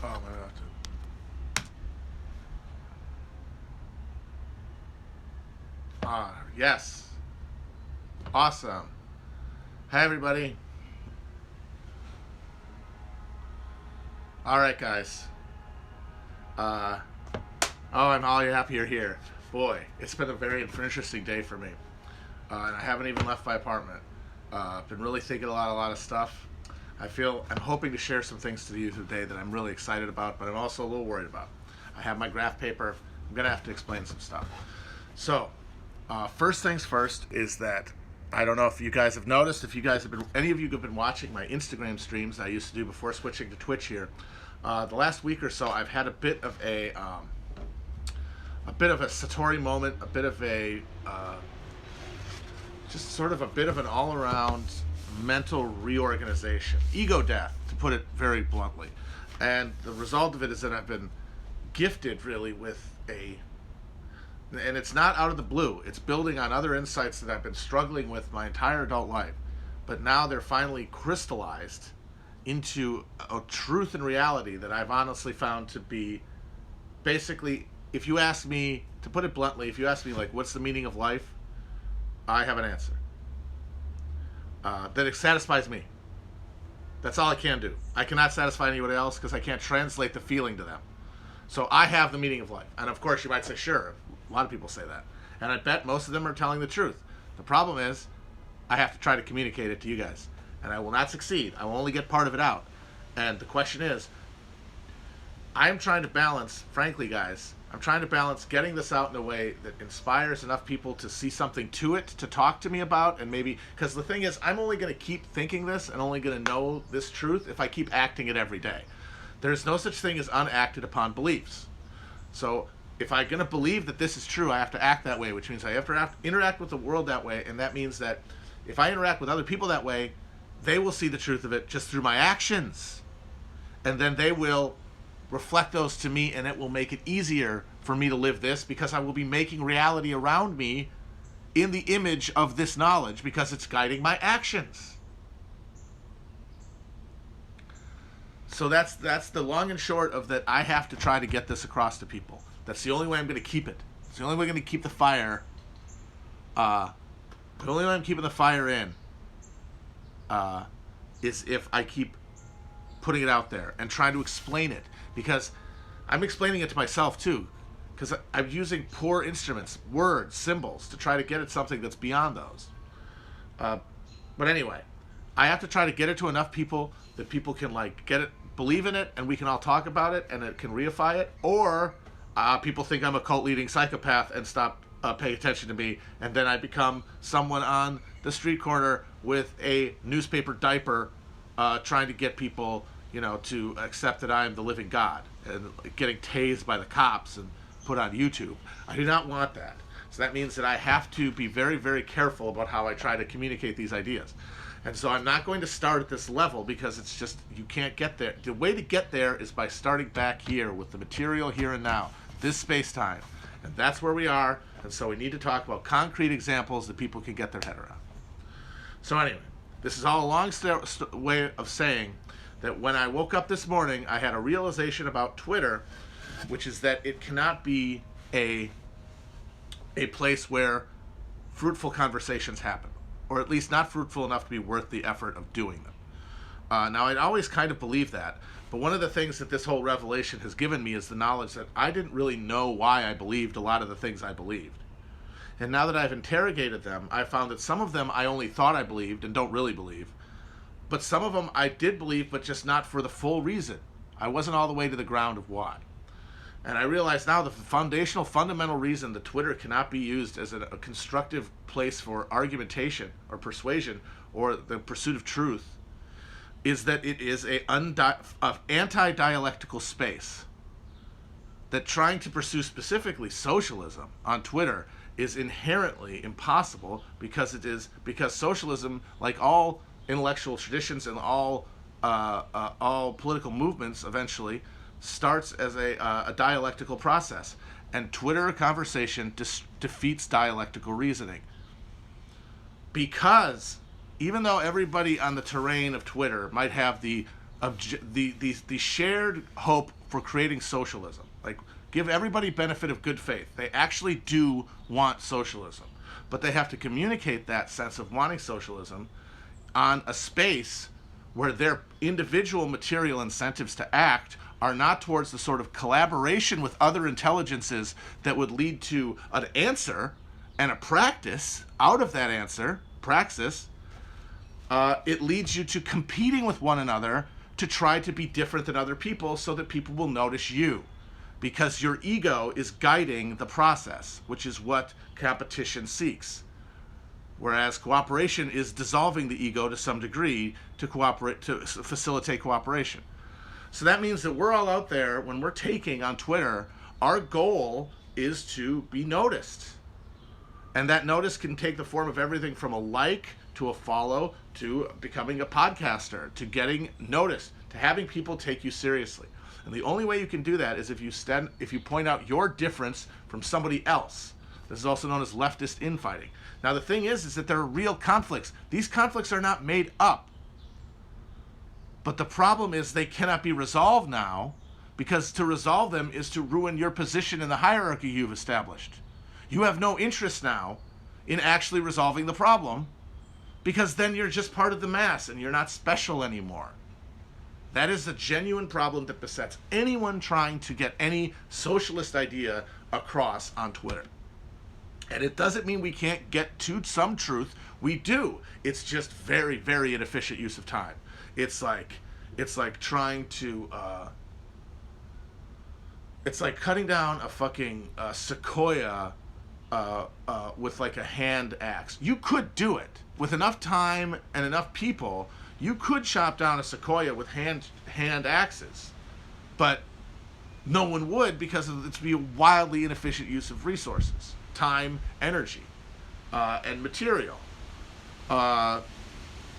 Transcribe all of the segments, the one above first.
Oh, I'm gonna have to. Yes. Awesome. Hi, everybody. All right, guys. Uh, I'm all happy you're here. Boy, it's been a very interesting day for me. And I haven't even left my apartment. I've been really thinking a lot of stuff. I'm hoping to share some things to you today that I'm really excited about, but I'm also a little worried about. I have my graph paper. I'm going to have to explain some stuff. So, first things first is that I don't know if you guys have noticed, any of you have been watching my Instagram streams I used to do before switching to Twitch here. The last week or so, I've had a bit of a Satori moment, a bit of an all-around mental reorganization, ego death, to put it very bluntly. And the result of it is that I've been gifted really with and it's not out of the blue. It's building on other insights that I've been struggling with my entire adult life. But now they're finally crystallized into a truth and reality that I've honestly found to be basically, if you ask me, to put it bluntly, if you ask me, like, what's the meaning of life? I have an answer. That it satisfies me. That's all I can do. I cannot satisfy anybody else because I can't translate the feeling to them. So I have the meaning of life. And of course you might say, sure, a lot of people say that. And I bet most of them are telling the truth. The problem is, I have to try to communicate it to you guys. And I will not succeed. I will only get part of it out. And the question is, I'm trying to balance, frankly guys, I'm trying to balance getting this out in a way that inspires enough people to see something to it, to talk to me about, and maybe, because the thing is, I'm only going to keep thinking this and only going to know this truth if I keep acting it every day. There's no such thing as unacted upon beliefs. So if I'm going to believe that this is true, I have to act that way, which means I have to interact with the world that way, and that means that if I interact with other people that way, they will see the truth of it just through my actions. And then they will reflect those to me, and it will make it easier for me to live this because I will be making reality around me in the image of this knowledge because it's guiding my actions. So that's the long and short of that. I have to try to get this across to people. That's the only way I'm going to keep it. It's the only way I'm going to keep the fire. The only way I'm keeping the fire in is if I keep putting it out there and trying to explain it, because I'm explaining it to myself too, because I'm using poor instruments, words, symbols, to try to get at something that's beyond those. But anyway, I have to try to get it to enough people that people can like get it, believe in it, and we can all talk about it, and it can reify it, or people think I'm a cult-leading psychopath and stop paying attention to me, and then I become someone on the street corner with a newspaper diaper trying to get people, to accept that I am the living God, and getting tased by the cops and put on YouTube. I do not want that. So that means that I have to be very, very careful about how I try to communicate these ideas. And so I'm not going to start at this level because it's just, you can't get there. The way to get there is by starting back here with the material here and now, this space-time. And that's where we are. And so we need to talk about concrete examples that people can get their head around. So anyway, this is all a long way of saying that when I woke up this morning, I had a realization about Twitter, which is that it cannot be a place where fruitful conversations happen, or at least not fruitful enough to be worth the effort of doing them. Now, I'd always kind of believed that, but one of the things that this whole revelation has given me is the knowledge that I didn't really know why I believed a lot of the things I believed. And now that I've interrogated them, I found that some of them I only thought I believed and don't really believe, but some of them I did believe, but just not for the full reason. I wasn't all the way to the ground of why. And I realize now the fundamental reason that Twitter cannot be used as a constructive place for argumentation or persuasion or the pursuit of truth is that it is an anti-dialectical space. That trying to pursue specifically socialism on Twitter is inherently impossible because socialism, like all intellectual traditions and all political movements, eventually starts as a dialectical process, and Twitter conversation defeats dialectical reasoning, because even though everybody on the terrain of Twitter might have the the shared hope for creating socialism. Like, give everybody benefit of good faith. They actually do want socialism, but they have to communicate that sense of wanting socialism on a space where their individual material incentives to act are not towards the sort of collaboration with other intelligences that would lead to an answer and a practice out of that answer, praxis. It leads you to competing with one another to try to be different than other people so that people will notice you, because your ego is guiding the process, which is what competition seeks. Whereas cooperation is dissolving the ego to some degree to cooperate, to facilitate cooperation. So that means that we're all out there, when we're taking on Twitter, our goal is to be noticed. And that notice can take the form of everything from a like to a follow to becoming a podcaster to getting noticed, to having people take you seriously. And the only way you can do that is if you point out your difference from somebody else. This is also known as leftist infighting. Now the thing is that there are real conflicts. These conflicts are not made up. But the problem is they cannot be resolved now, because to resolve them is to ruin your position in the hierarchy you've established. You have no interest now in actually resolving the problem, because then you're just part of the mass and you're not special anymore. That is a genuine problem that besets anyone trying to get any socialist idea across on Twitter. And it doesn't mean we can't get to some truth. We do. It's just very, very inefficient use of time. It's like trying to it's like cutting down a fucking sequoia with like a hand axe. You could do it with enough time and enough people. You could chop down a sequoia with hand axes, but no one would, because it's be a wildly inefficient use of resources, time, energy, and material.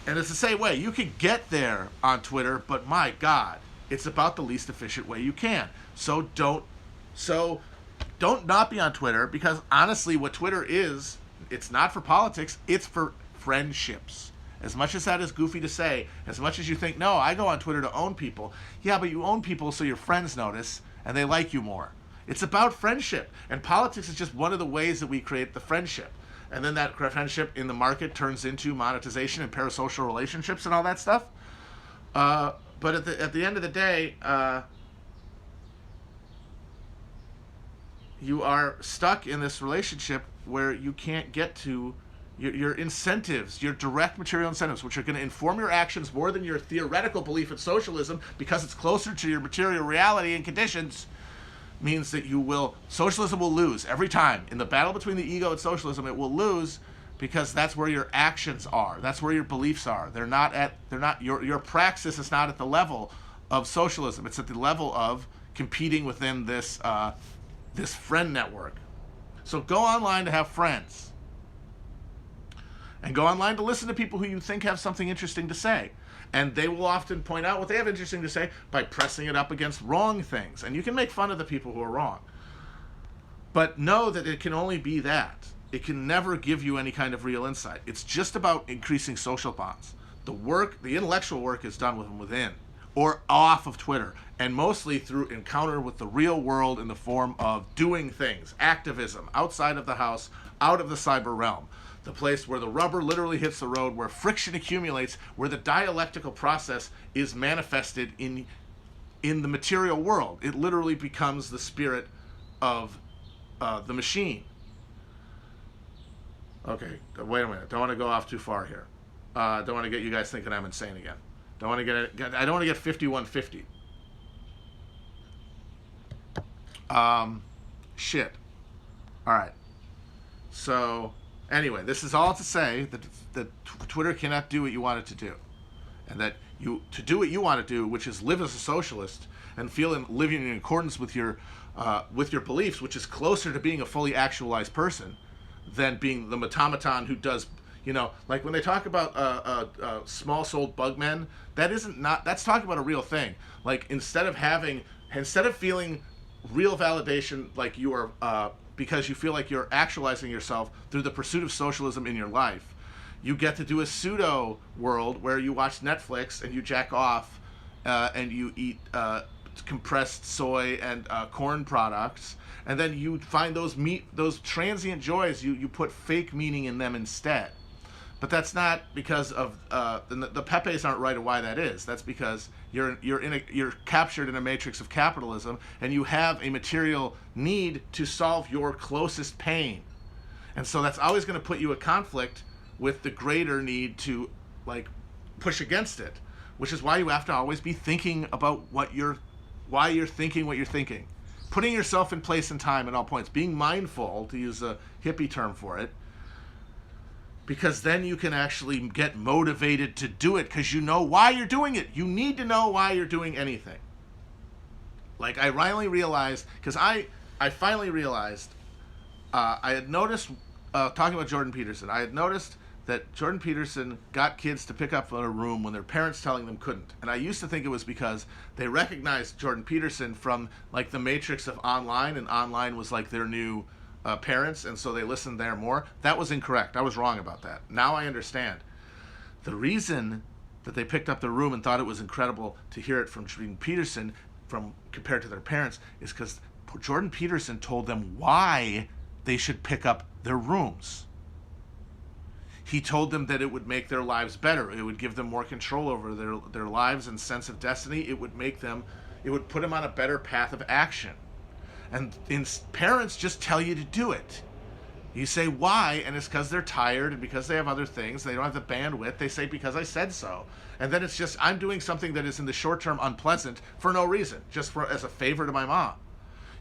And it's the same way. You can get there on Twitter, but my God, it's about the least efficient way you can. So don't not be on Twitter, because honestly, what Twitter is, it's not for politics, it's for friendships. As much as that is goofy to say, as much as you think, no, I go on Twitter to own people. Yeah, but you own people so your friends notice and they like you more. It's about friendship. And politics is just one of the ways that we create the friendship. And then that friendship in the market turns into monetization and parasocial relationships and all that stuff. But at the end of the day, you are stuck in this relationship where you can't get to your incentives, your direct material incentives, which are going to inform your actions more than your theoretical belief in socialism, because it's closer to your material reality and conditions, means that socialism will lose every time. In the battle between the ego and socialism, it will lose, because that's where your actions are. That's where your beliefs are. Your praxis is not at the level of socialism. It's at the level of competing within this friend network. So go online to have friends. And go online to listen to people who you think have something interesting to say. And they will often point out what they have interesting to say by pressing it up against wrong things. And you can make fun of the people who are wrong. But know that it can only be that. It can never give you any kind of real insight. It's just about increasing social bonds. The intellectual work is done within or off of Twitter, and mostly through encounter with the real world in the form of doing things, activism, outside of the house, out of the cyber realm. The place where the rubber literally hits the road, where friction accumulates, where the dialectical process is manifested in the material world. It literally becomes the spirit of the machine. Okay, wait a minute. Don't want to go off too far here. Don't want to get you guys thinking I'm insane again. I don't want to get 5150. Shit. All right. So anyway, this is all to say that Twitter cannot do what you want it to do, and that to do what you want to do, which is live as a socialist and living in accordance with your beliefs, which is closer to being a fully actualized person than being the automaton who does. Like when they talk about small-souled bugmen, that's talking about a real thing. Like instead of feeling real validation, like you are because you feel like you're actualizing yourself through the pursuit of socialism in your life, you get to do a pseudo world where you watch Netflix and you jack off and you eat compressed soy and corn products, and then you find those transient joys, you put fake meaning in them instead. But that's not because of the Pepes aren't right of why that is. That's because you're captured in a matrix of capitalism, and you have a material need to solve your closest pain, and so that's always going to put you at conflict with the greater need to like push against it, which is why you have to always be thinking about why you're thinking what you're thinking, putting yourself in place and time at all points, being mindful, to use a hippie term for it, because then you can actually get motivated to do it because you know why you're doing it. You need to know why you're doing anything. Like I finally realized, because I finally realized, I had noticed, talking about Jordan Peterson, I had noticed that Jordan Peterson got kids to pick up a room when their parents telling them couldn't. And I used to think it was because they recognized Jordan Peterson from like the matrix of online, and online was like their new parents, and so they listened there more. That was incorrect. I was wrong about that. Now I understand. The reason that they picked up the room and thought it was incredible to hear it from Jordan Peterson compared to their parents is because Jordan Peterson told them why they should pick up their rooms. He told them that it would make their lives better. It would give them more control over their lives and sense of destiny. It would put them on a better path of action. And parents just tell you to do it. You say why, and it's because they're tired and because they have other things. They don't have the bandwidth. They say because I said so. And then it's just I'm doing something that is in the short term unpleasant for no reason, just as a favor to my mom.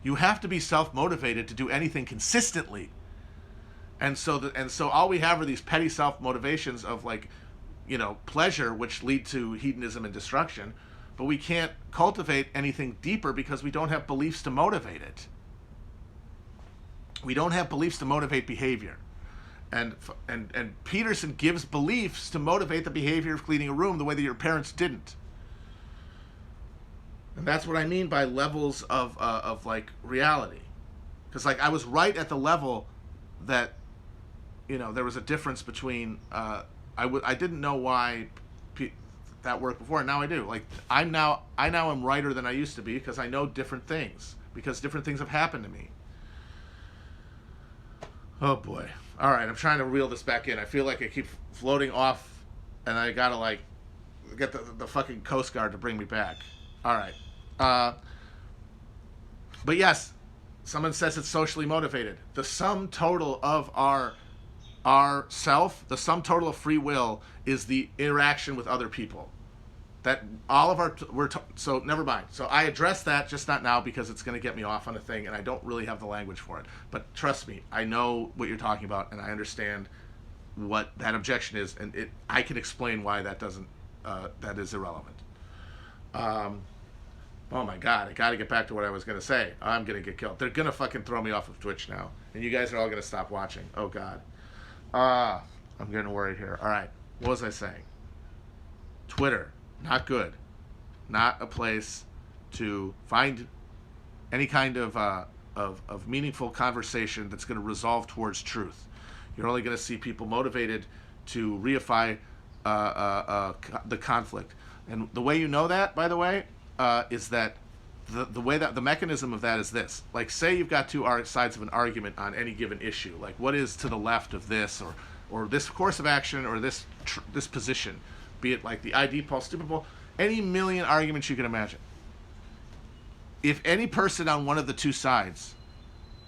You have to be self-motivated to do anything consistently. And so all we have are these petty self-motivations of like, pleasure, which lead to hedonism and destruction. But we can't cultivate anything deeper because we don't have beliefs to motivate it. We don't have beliefs to motivate behavior. And Peterson gives beliefs to motivate the behavior of cleaning a room the way that your parents didn't. And that's what I mean by levels of like reality. Because like I was right at the level that, there was a difference between, I didn't know why that worked before, and now I do. Like I now am righter than I used to be because I know different things, because different things have happened to me. Oh boy. All right, I'm trying to reel this back in. I feel like I keep floating off, and I gotta like get the fucking Coast Guard to bring me back. All right. But yes, someone says it's socially motivated. The sum total of our self, the sum total of free will is the interaction with other people. That all of our so never mind. So I address that, just not now because it's going to get me off on a thing, and I don't really have the language for it. But trust me, I know what you're talking about, and I understand what that objection is, and I can explain why that doesn't that is irrelevant. Oh my God, I got to get back to what I was going to say. I'm going to get killed. They're going to fucking throw me off of Twitch now, and you guys are all going to stop watching. Oh God. I'm getting worried here. All right, what was I saying? Twitter, not good. Not a place to find any kind of meaningful conversation that's going to resolve towards truth. You're only going to see people motivated to reify the conflict. And the way you know that, by the way, is that the way that the mechanism of that is this. Like, say you've got two sides of an argument on any given issue. Like, what is to the left of this, or this course of action, or this position, be it like the ID poll, stupid poll, any million arguments you can imagine. If any person on one of the two sides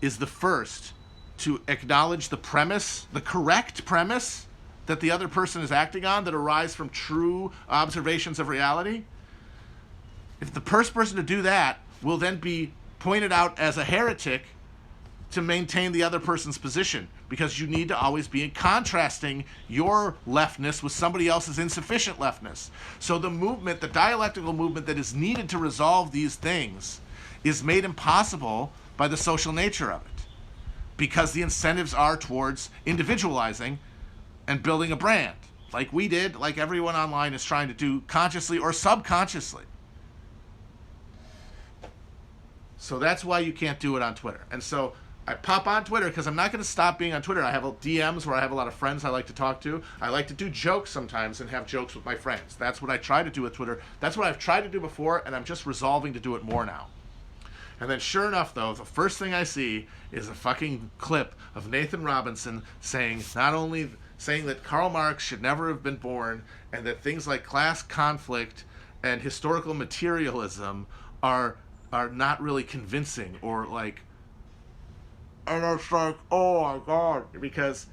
is the first to acknowledge the premise, the correct premise that the other person is acting on, that arise from true observations of reality, if the first person to do that will then be pointed out as a heretic to maintain the other person's position, because you need to always be contrasting your leftness with somebody else's insufficient leftness. So the movement, the dialectical movement that is needed to resolve these things, is made impossible by the social nature of it, because the incentives are towards individualizing and building a brand, like we did, like everyone online is trying to do, consciously or subconsciously. So that's why you can't do it on Twitter. And so I pop on Twitter because I'm not going to stop being on Twitter. I have DMs where I have a lot of friends I like to talk to. I like to do jokes sometimes and have jokes with my friends. That's what I try to do with Twitter. That's what I've tried to do before, and I'm just resolving to do it more now. And then sure enough, though, the first thing I see is a fucking clip of Nathan Robinson saying not only saying that Karl Marx should never have been born and that things like class conflict and historical materialism are not really convincing or like, and it's like, oh my God, because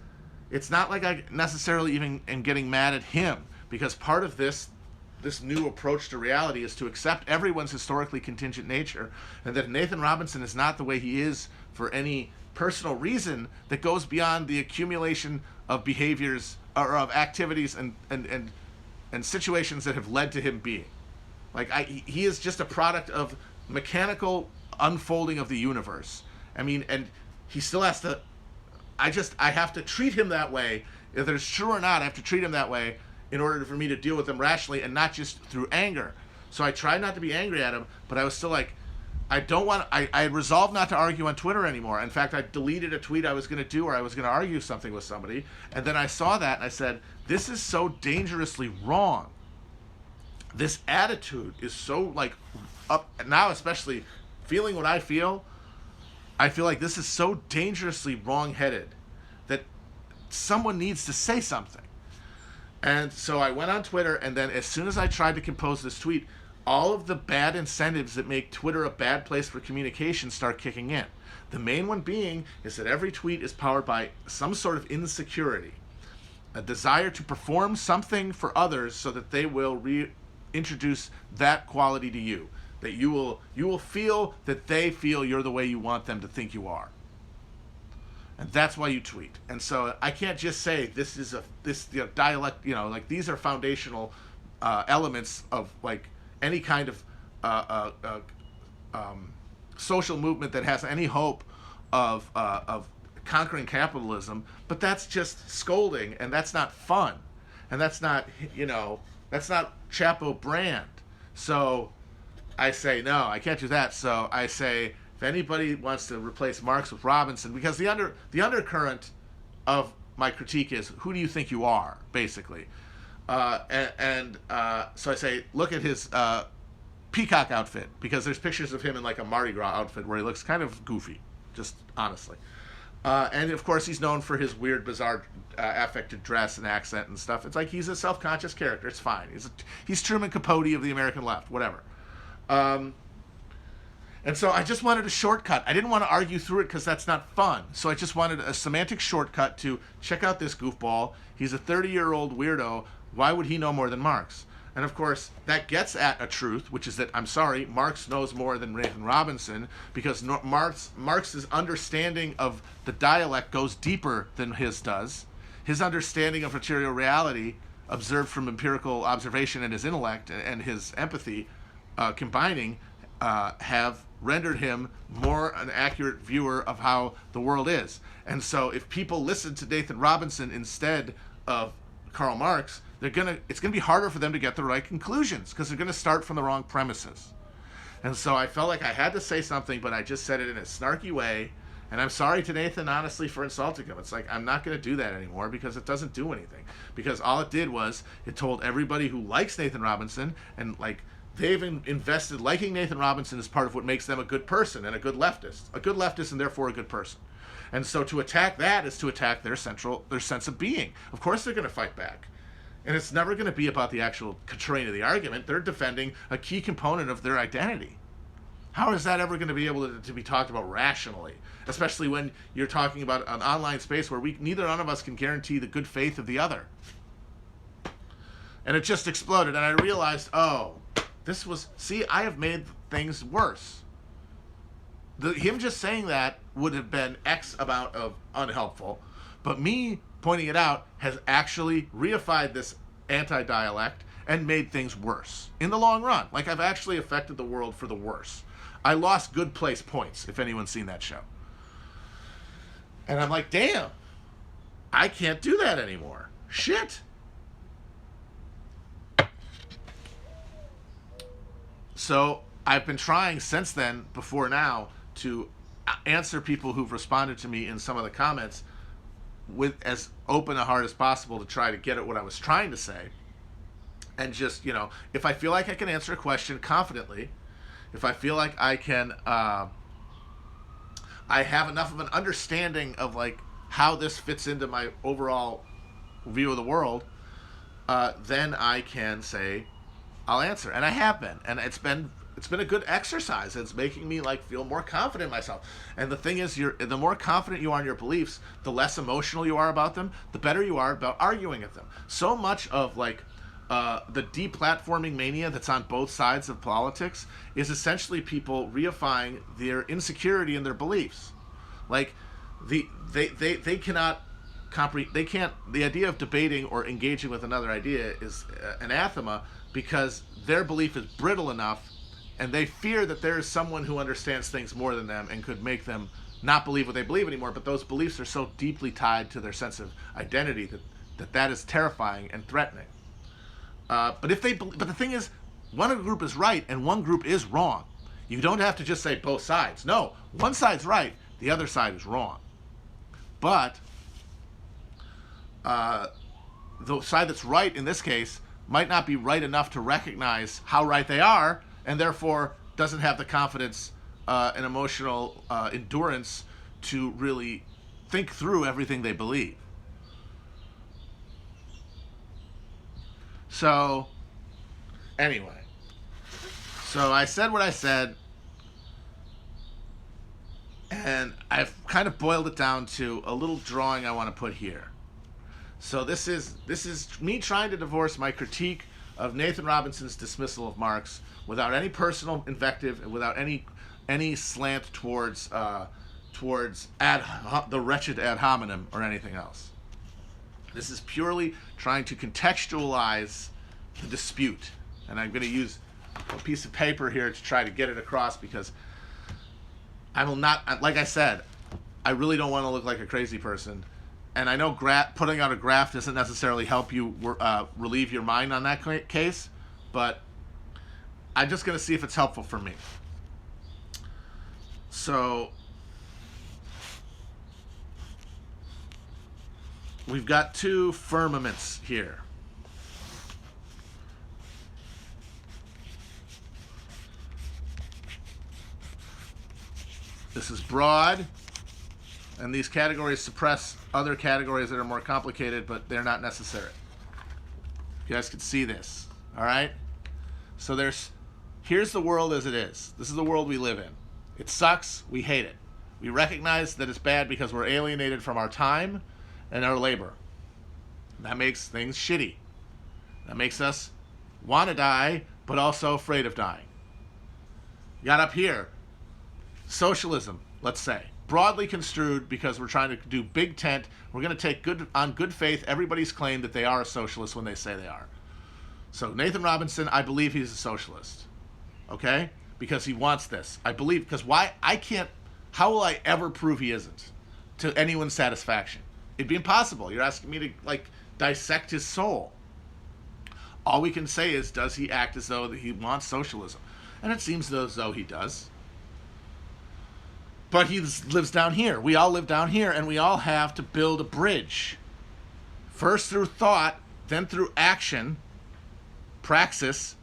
it's not like I necessarily even am getting mad at him, because part of this new approach to reality is to accept everyone's historically contingent nature, and that Nathan Robinson is not the way he is for any personal reason that goes beyond the accumulation of behaviors or of activities and situations that have led to him being. Like, he is just a product of mechanical unfolding of the universe. I mean, and he still has to, I have to treat him that way. If it's true or not, I have to treat him that way in order for me to deal with him rationally and not just through anger. So I tried not to be angry at him, but I was still like, I resolved not to argue on Twitter anymore. In fact, I deleted a tweet I was going to do, or I was going to argue something with somebody, and then I saw that and I said, this is so dangerously wrong. This attitude is so like up now, especially feeling what I feel like this is so dangerously wrong-headed that someone needs to say something. And so I went on Twitter, and then as soon as I tried to compose this tweet, all of the bad incentives that make Twitter a bad place for communication start kicking in. The main one being is that every tweet is powered by some sort of insecurity, a desire to perform something for others so that they will reintroduce that quality to you. That you will feel that they feel you're the way you want them to think you are, and that's why you tweet. And so I can't just say this is dialect. Like these are foundational elements of like any kind of social movement that has any hope of conquering capitalism. But that's just scolding, and that's not fun, and that's not Chapo brand. So I say, no, I can't do that. So I say, if anybody wants to replace Marx with Robinson, because the undercurrent of my critique is, who do you think you are, basically? So I say, look at his peacock outfit, because there's pictures of him in like a Mardi Gras outfit where he looks kind of goofy, just honestly. And of course, he's known for his weird, bizarre, affected dress and accent and stuff. It's like he's a self-conscious character. It's fine. He's Truman Capote of the American left, whatever. And so I just wanted a shortcut. I didn't want to argue through it because that's not fun. So I just wanted a semantic shortcut to check out this goofball. He's a 30-year-old weirdo. Why would he know more than Marx? And of course, that gets at a truth, which is that, I'm sorry, Marx knows more than Nathan Robinson, because Marx's understanding of the dialect goes deeper than his does. His understanding of material reality, observed from empirical observation, and his intellect and his empathy combining, have rendered him more an accurate viewer of how the world is. And so if people listen to Nathan Robinson instead of Karl Marx, it's gonna be harder for them to get the right conclusions, because they're gonna start from the wrong premises. And so I felt like I had to say something, but I just said it in a snarky way. And I'm sorry to Nathan, honestly, for insulting him. It's like, I'm not going to do that anymore, because it doesn't do anything. Because all it did was, it told everybody who likes Nathan Robinson, and like, they've invested liking Nathan Robinson as part of what makes them a good person and a good leftist and therefore a good person. And so to attack that is to attack their sense of being. Of course they're going to fight back. And it's never going to be about the actual terrain of the argument. They're defending a key component of their identity. How is that ever going to be able to be talked about rationally? Especially when you're talking about an online space where neither one of us can guarantee the good faith of the other. And it just exploded, and I realized, I have made things worse. Him just saying that would have been X amount of unhelpful, but me pointing it out has actually reified this anti-dialect and made things worse in the long run. Like, I've actually affected the world for the worse. I lost good place points, if anyone's seen that show. And I'm like, damn, I can't do that anymore. Shit. So I've been trying since then, before now, to answer people who've responded to me in some of the comments with as open a heart as possible to try to get at what I was trying to say. And just, if I feel like I can answer a question confidently, if I feel like I can, I have enough of an understanding of like how this fits into my overall view of the world, then I can say I'll answer. And I have been, and it's been a good exercise. It's making me like feel more confident in myself. And the thing is, the more confident you are in your beliefs, the less emotional you are about them, the better you are about arguing at them. So much of like the deplatforming mania that's on both sides of politics is essentially people reifying their insecurity in their beliefs. Like they cannot comprehend. They can't. The idea of debating or engaging with another idea is anathema, because their belief is brittle enough, and they fear that there is someone who understands things more than them and could make them not believe what they believe anymore. But those beliefs are so deeply tied to their sense of identity that is terrifying and threatening. But the thing is, one group is right and one group is wrong. You don't have to just say both sides. No, one side's right, the other side is wrong. But the side that's right in this case might not be right enough to recognize how right they are, and therefore doesn't have the confidence and emotional endurance to really think through everything they believe. So, anyway, so I said what I said, and I've kind of boiled it down to a little drawing I want to put here. So this is me trying to divorce my critique of Nathan Robinson's dismissal of Marx without any personal invective and without any slant towards the wretched ad hominem or anything else. This is purely trying to contextualize the dispute. And I'm going to use a piece of paper here to try to get it across, because I will not, like I said, I really don't want to look like a crazy person. And I know putting out a graph doesn't necessarily help you relieve your mind on that case, but I'm just going to see if it's helpful for me. So we've got two firmaments here. This is broad, and these categories suppress other categories that are more complicated, but they're not necessary. You guys can see this, all right? So here's the world as it is. This is the world we live in. It sucks. We hate it. We recognize that it's bad because we're alienated from our time and our labor. That makes things shitty. That makes us want to die, but also afraid of dying. You got up here, socialism, let's say, broadly construed, because we're trying to do big tent. We're going to take on good faith everybody's claim that they are a socialist when they say they are. So Nathan Robinson, I believe he's a socialist. Okay? Because he wants this. I believe, because how will I ever prove he isn't to anyone's satisfaction? It'd be impossible. You're asking me to dissect his soul. All we can say is, does he act as though he wants socialism? And it seems as though he does. But he lives down here. We all live down here, and we all have to build a bridge. First through thought, then through action, praxis,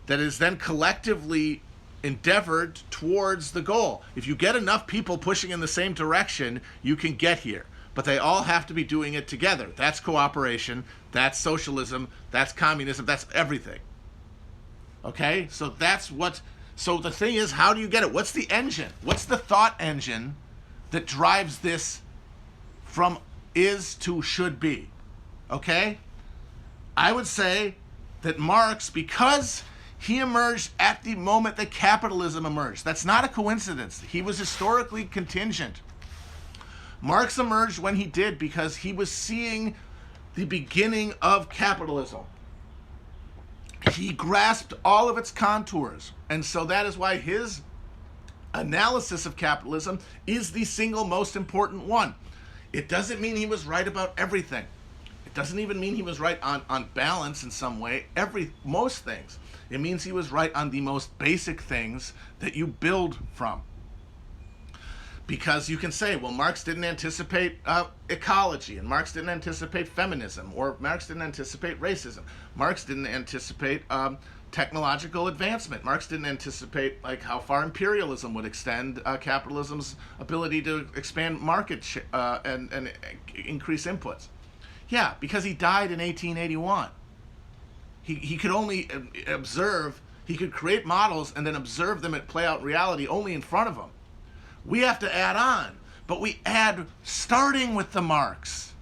that is then collectively endeavored towards the goal. If you get enough people pushing in the same direction, you can get here. But they all have to be doing it together. That's cooperation, that's socialism, that's communism, that's everything. Okay? So the thing is, how do you get it? What's the engine? What's the thought engine that drives this from is to should be? Okay? I would say that Marx, because he emerged at the moment that capitalism emerged. That's not a coincidence. He was historically contingent. Marx emerged when he did because he was seeing the beginning of capitalism. He grasped all of its contours. And so that is why his analysis of capitalism is the single most important one. It doesn't mean he was right about everything. It doesn't even mean he was right on balance in some way, most things. It means he was right on the most basic things that you build from. Because you can say, well, Marx didn't anticipate ecology, and Marx didn't anticipate feminism, or Marx didn't anticipate racism. Marx didn't anticipate technological advancement. Marx didn't anticipate like how far imperialism would extend capitalism's ability to expand market and increase inputs. Yeah, because he died in 1881. He could only observe, he could create models and then observe them and play out reality only in front of him. We have to add on, but we add starting with the Marx.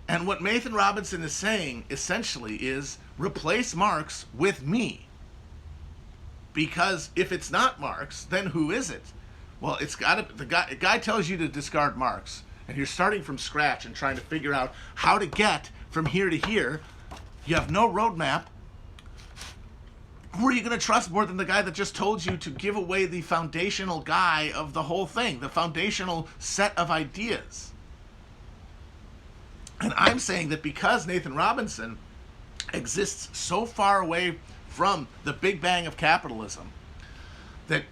And what Nathan Robinson is saying essentially is replace Marx with me. Because if it's not Marx, then who is it? Well, it's got to, the guy tells you to discard Marx, and you're starting from scratch and trying to figure out how to get from here to here. You have no roadmap. Who are you going to trust more than the guy that just told you to give away the foundational guy of the whole thing, the foundational set of ideas? And I'm saying that because Nathan Robinson exists so far away from the Big Bang of capitalism, that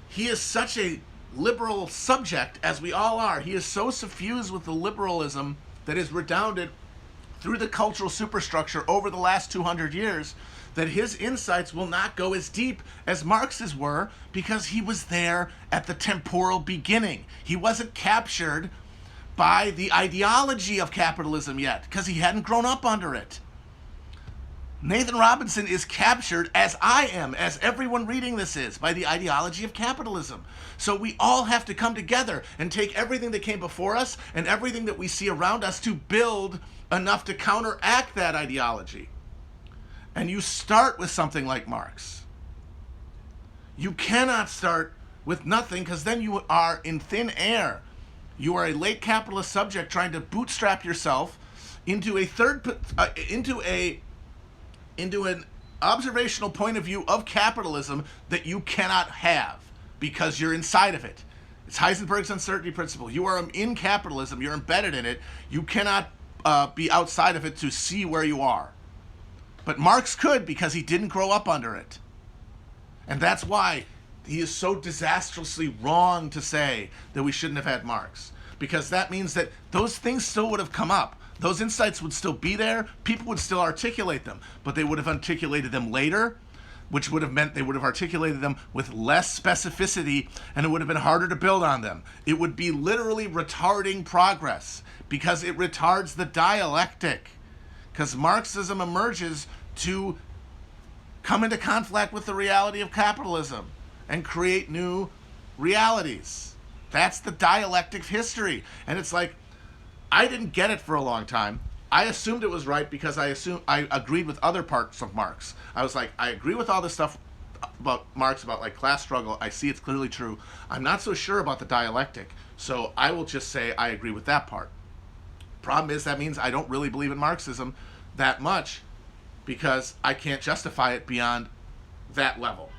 he is such a liberal subject, as we all are. He is so suffused with the liberalism that is redounded through the cultural superstructure over the last 200 years, that his insights will not go as deep as Marx's were, because he was there at the temporal beginning. He wasn't captured by the ideology of capitalism yet, because he hadn't grown up under it. Nathan Robinson is captured, as I am, as everyone reading this is, by the ideology of capitalism. So we all have to come together and take everything that came before us and everything that we see around us to build enough to counteract that ideology. And you start with something like Marx. You cannot start with nothing, because then you are in thin air. You are a late capitalist subject trying to bootstrap yourself into an observational point of view of capitalism that you cannot have because you're inside of it. It's Heisenberg's uncertainty principle. You are in capitalism. You're embedded in it. You cannot be outside of it to see where you are. But Marx could, because he didn't grow up under it. And that's why he is so disastrously wrong to say that we shouldn't have had Marx. Because that means that those things still would have come up. Those insights would still be there. People would still articulate them. But they would have articulated them later, which would have meant they would have articulated them with less specificity, and it would have been harder to build on them. It would be literally retarding progress, because it retards the dialectic. Because Marxism emerges to come into conflict with the reality of capitalism and create new realities. That's the dialectic of history. And it's like, I didn't get it for a long time. I assumed it was right because I agreed with other parts of Marx. I was like, I agree with all this stuff about Marx, about like class struggle. I see it's clearly true. I'm not so sure about the dialectic, so I will just say I agree with that part. Problem is, that means I don't really believe in Marxism that much, because I can't justify it beyond that level.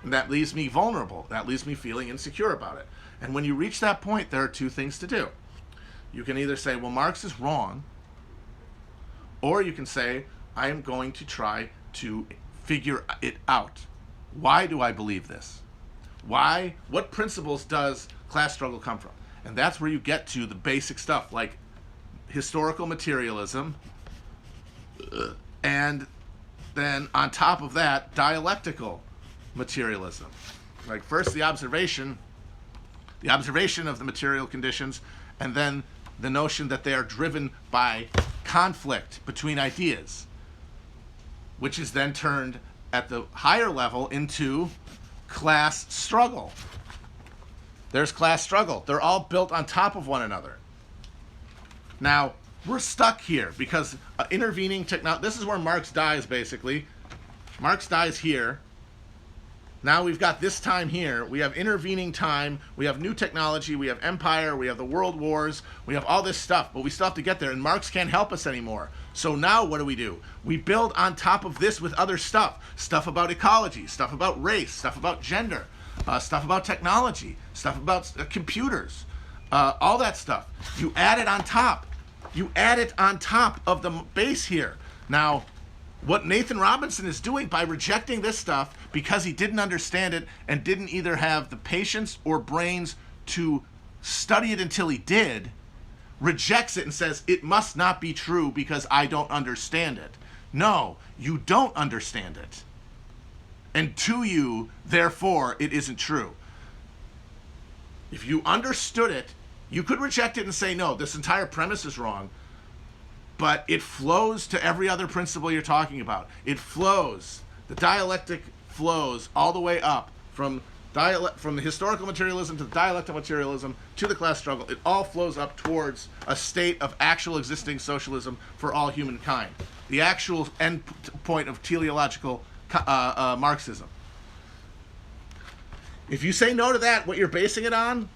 And that leaves me vulnerable. That leaves me feeling insecure about it. And when you reach that point, there are two things to do. You can either say, well, Marx is wrong, or you can say, I am going to try to figure it out. Why do I believe this? Why? What principles does class struggle come from? And that's where you get to the basic stuff, like historical materialism, and then on top of that, dialectical materialism. Like first the observation of the material conditions, and then the notion that they are driven by conflict between ideas, which is then turned at the higher level into class struggle. There's class struggle. They're all built on top of one another. Now, we're stuck here because intervening technology, this is where Marx dies, basically. Marx dies here. Now we've got this time here. We have intervening time. We have new technology. We have empire. We have the world wars. We have all this stuff, but we still have to get there, and Marx can't help us anymore. So now what do? We build on top of this with other stuff. Stuff about ecology, stuff about race, stuff about gender, stuff about technology, stuff about computers, all that stuff. You add it on top. You add it on top of the base here. Now, what Nathan Robinson is doing by rejecting this stuff because he didn't understand it and didn't either have the patience or brains to study it until he did, rejects it and says, it must not be true because I don't understand it. No, you don't understand it. And to you, therefore, it isn't true. If you understood it, you could reject it and say, no, this entire premise is wrong, but it flows to every other principle you're talking about. It flows. The dialectic flows all the way up from the historical materialism to the dialectical materialism to the class struggle. It all flows up towards a state of actual existing socialism for all humankind. The actual end point of teleological Marxism. If you say no to that, what you're basing it on,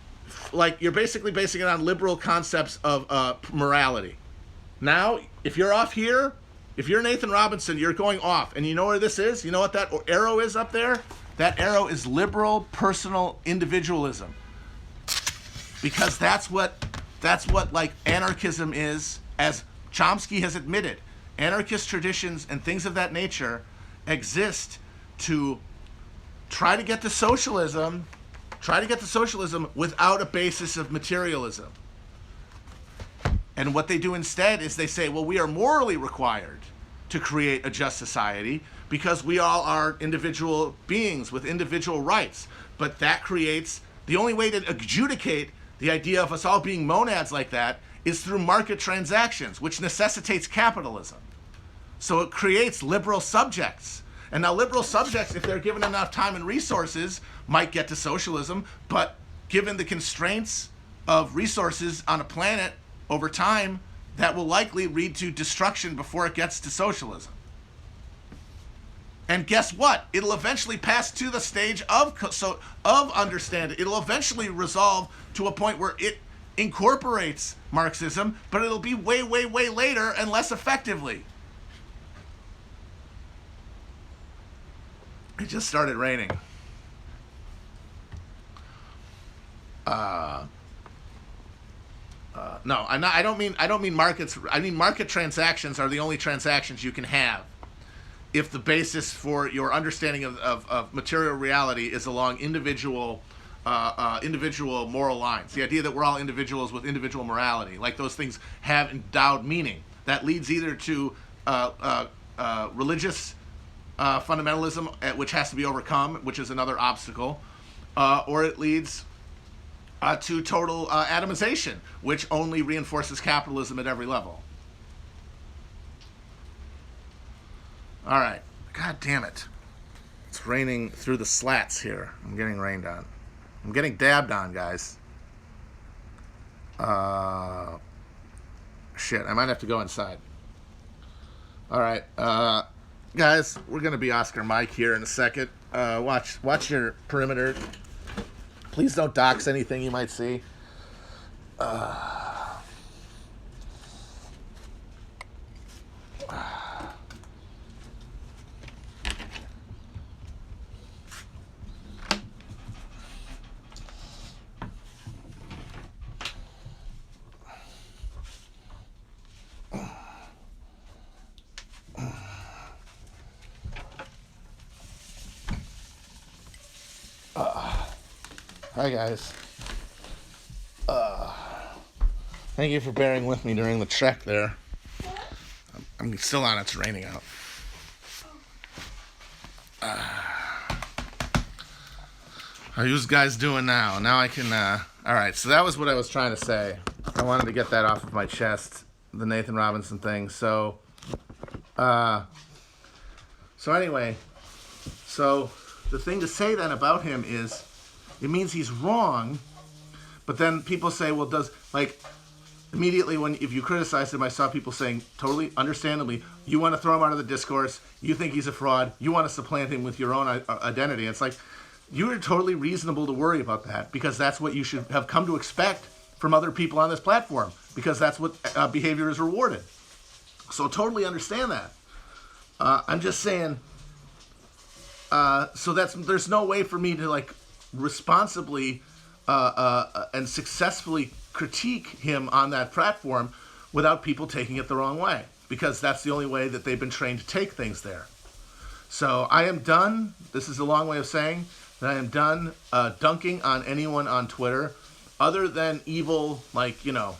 like, you're basically basing it on liberal concepts of morality. Now, if you're off here, if you're Nathan Robinson, you're going off. And you know where this is? You know what that arrow is up there? That arrow is liberal personal individualism. Because that's what like anarchism is, as Chomsky has admitted. Anarchist traditions and things of that nature exist to try to get to socialism without a basis of materialism. And what they do instead is they say, well, we are morally required to create a just society because we all are individual beings with individual rights. But that creates, the only way to adjudicate the idea of us all being monads like that is through market transactions, which necessitates capitalism. So it creates liberal subjects. And now liberal subjects, if they're given enough time and resources, might get to socialism, but given the constraints of resources on a planet over time, that will likely lead to destruction before it gets to socialism. And guess what? It'll eventually pass to the stage of understanding. It'll eventually resolve to a point where it incorporates Marxism, but it'll be way, way, way later and less effectively. It just started raining. No, I don't mean markets. I mean market transactions are the only transactions you can have if the basis for your understanding of material reality is along individual moral lines. The idea that we're all individuals with individual morality, like those things have endowed meaning. That leads either to religious fundamentalism, which has to be overcome, which is another obstacle, or it leads to total atomization, which only reinforces capitalism at every level. All right. God damn it. It's raining through the slats here. I'm getting rained on. I'm getting dabbed on, guys. Shit, I might have to go inside. All right. Guys, we're going to be Oscar Mike here in a second. Watch your perimeter. Please don't dox anything you might see. Hi guys. Thank you for bearing with me during the trek there. I'm still on. It's raining out. How you guys doing now? Now I can. All right. So that was what I was trying to say. I wanted to get that off of my chest. The Nathan Robinson thing. So anyway. So the thing to say then about him is, it means he's wrong, but then people say, well, immediately if you criticize him, I saw people saying, totally understandably, you want to throw him out of the discourse, you think he's a fraud, you want to supplant him with your own identity. It's like, you are totally reasonable to worry about that, because that's what you should have come to expect from other people on this platform, because that's what behavior is rewarded. So totally understand that. I'm just saying, there's no way for me to responsibly and successfully critique him on that platform without people taking it the wrong way, because that's the only way that they've been trained to take things there. So I am done. This is a long way of saying that I am done dunking on anyone on Twitter. other than evil, like, you know,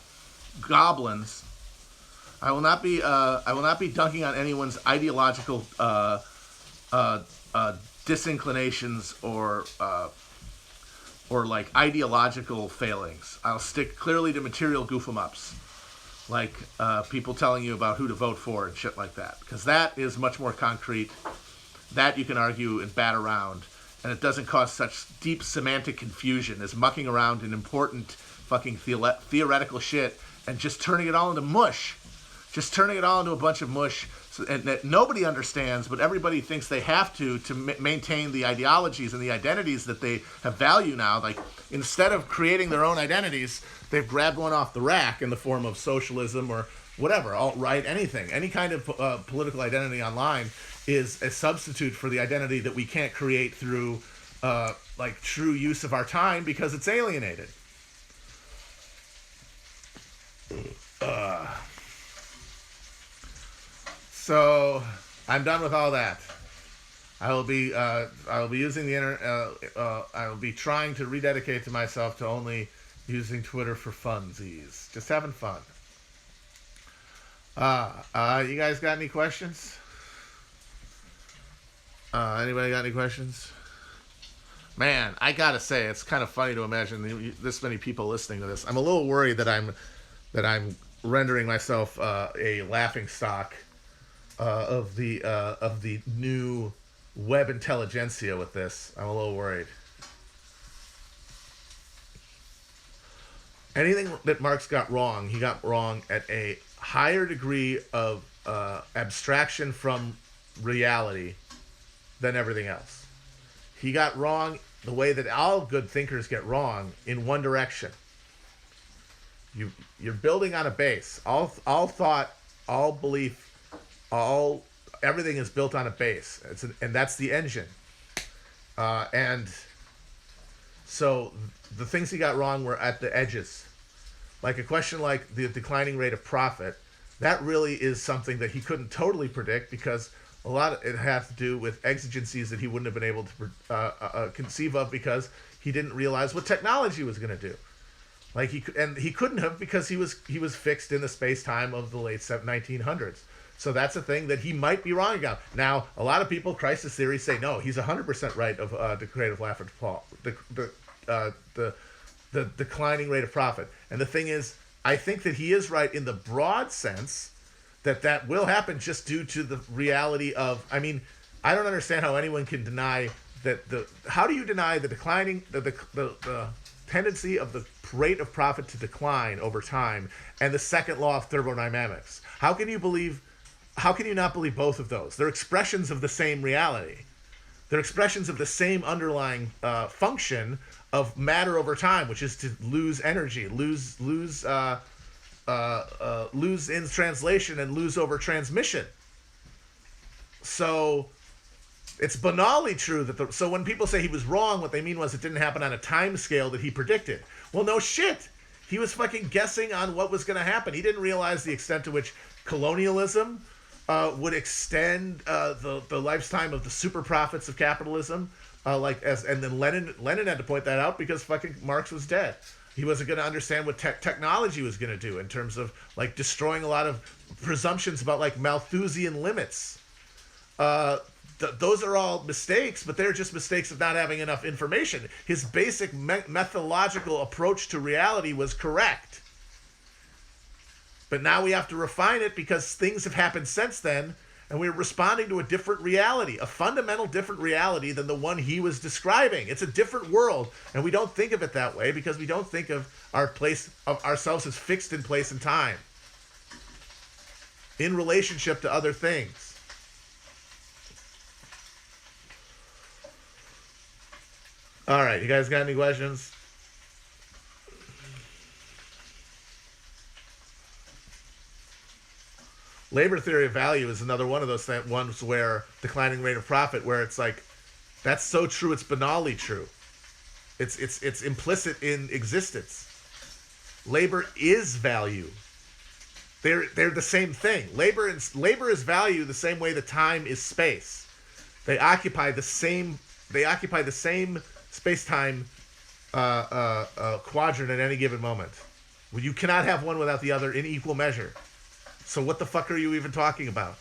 goblins. I will not be dunking on anyone's ideological disinclinations or like ideological failings. I'll stick clearly to material goof 'em ups, like people telling you about who to vote for and shit like that, because that is much more concrete. That you can argue and bat around, and it doesn't cause such deep semantic confusion as mucking around in important fucking theoretical shit and just turning it all into mush. Just turning it all into a bunch of mush and that nobody understands, but everybody thinks they have to maintain the ideologies and the identities that they have value now. Like, instead of creating their own identities, they've grabbed one off the rack in the form of socialism or whatever, alt-right, anything. Any kind of political identity online is a substitute for the identity that we can't create through like true use of our time because it's alienated. So I'm done with all that. I will be using the I will be trying to rededicate to myself to only using Twitter for funsies, just having fun. You guys got any questions? Anybody got any questions? Man, I gotta say, it's kind of funny to imagine this many people listening to this. I'm a little worried that I'm rendering myself a laughing stock of the new web intelligentsia with this. I'm a little worried. Anything that Marx got wrong, he got wrong at a higher degree of abstraction from reality than everything else. He got wrong the way that all good thinkers get wrong, in one direction. You're building on a base. All thought, all belief, everything is built on a base. And that's the engine. And so the things he got wrong were at the edges. Like a question like the declining rate of profit, that really is something that he couldn't totally predict, because a lot of it has to do with exigencies that he wouldn't have been able to conceive of, because he didn't realize what technology was going to do. Like he couldn't have, because he was fixed in the space-time of the late 1900s. So that's a thing that he might be wrong about. Now, a lot of people, crisis theory, say no, he's 100% right of the creative laugh at Paul, the declining rate of profit. And the thing is, I think that he is right in the broad sense that will happen, just due to the reality of, I mean, I don't understand how anyone can deny that how do you deny the declining, the tendency of the rate of profit to decline over time and the second law of thermodynamics? How can you not believe both of those? They're expressions of the same reality. They're expressions of the same underlying function of matter over time, which is to lose energy, lose in translation and lose over transmission. So it's banally true that so when people say he was wrong, what they mean was it didn't happen on a time scale that he predicted. Well, no shit. He was fucking guessing on what was going to happen. He didn't realize the extent to which colonialism would extend the lifetime of the super profits of capitalism. And then Lenin had to point that out, because fucking Marx was dead. He wasn't going to understand what technology was going to do in terms of like destroying a lot of presumptions about like Malthusian limits. Those are all mistakes, but they're just mistakes of not having enough information. His basic methodological approach to reality was correct. But now we have to refine it, because things have happened since then, and we're responding to a different reality, a fundamental different reality than the one he was describing. It's a different world, and we don't think of it that way, because we don't think of ourselves as fixed in place and time in relationship to other things. All right, you guys got any questions? Labor theory of value is another one of those ones where declining rate of profit, where it's like, that's so true, it's banally true. It's implicit in existence. Labor is value. They're the same thing. Labor is value the same way that time is space. They occupy the same space-time quadrant at any given moment. Well, you cannot have one without the other in equal measure. So what the fuck are you even talking about?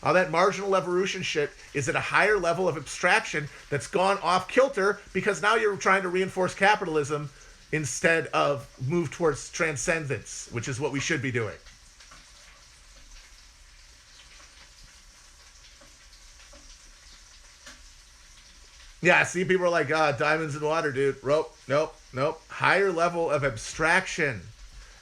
All that marginal evolution shit is at a higher level of abstraction that's gone off kilter because now you're trying to reinforce capitalism instead of move towards transcendence, which is what we should be doing. Yeah, see, people are like, diamonds in water, dude. Nope. Higher level of abstraction.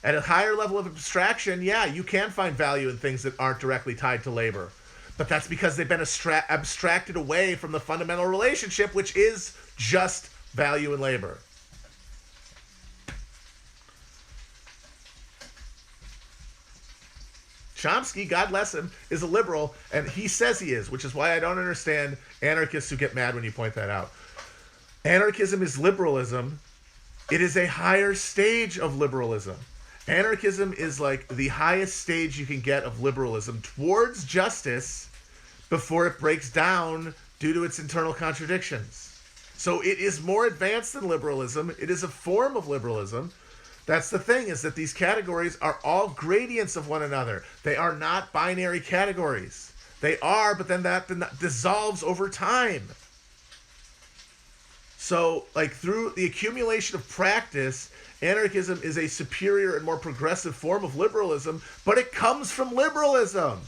At a higher level of abstraction, yeah, you can find value in things that aren't directly tied to labor. But that's because they've been abstracted away from the fundamental relationship, which is just value in labor. Chomsky, God bless him, is a liberal, and he says he is, which is why I don't understand anarchists who get mad when you point that out. Anarchism is liberalism. It is a higher stage of liberalism. Anarchism is like the highest stage you can get of liberalism towards justice before it breaks down due to its internal contradictions. So it is more advanced than liberalism. It is a form of liberalism. That's the thing, is that these categories are all gradients of one another. They are not binary categories. They are, but then that dissolves over time. So, like, through the accumulation of practice, anarchism is a superior and more progressive form of liberalism, but it comes from liberalism.